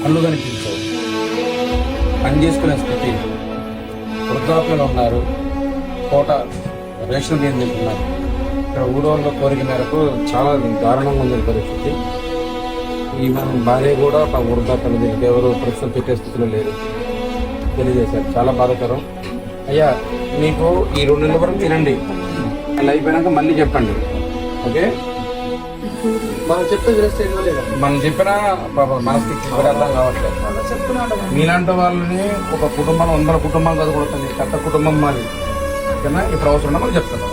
కళ్ళు కనిపించవు, పని చేసుకునే స్థితి, వృద్ధాప్యంలో ఉన్నారు, పూట రేషన్ బియ్యం తింటున్నారు. ఇక్కడ ఊరోళ్ళ కోరిక మేరకు చాలా దారుణంగా ఉంది పరిస్థితి. ఈ మన భార్య కూడా వృద్ధాప్యం దీనికి ఎవరు ప్రస్తుతం పెట్టే స్థితిలో లేరు తెలియజేశారు. చాలా బాధాకరం. అయ్యా మీకు ఈ 2 నెలల వరకు తినండి, అలా అయిపోయినాక మళ్ళీ చెప్పండి. ఓకే, మనం చెప్పేది మనం చెప్పినా మనకి అర్థం కావట్లేదు. మీలాంటి వాళ్ళని ఒక కుటుంబం 100 కుటుంబాలు చదువుకుంటుంది, కొత్త కుటుంబం మాది. ఓకేనా, ఇప్పుడు అవసరం మనం చెప్తున్నాం.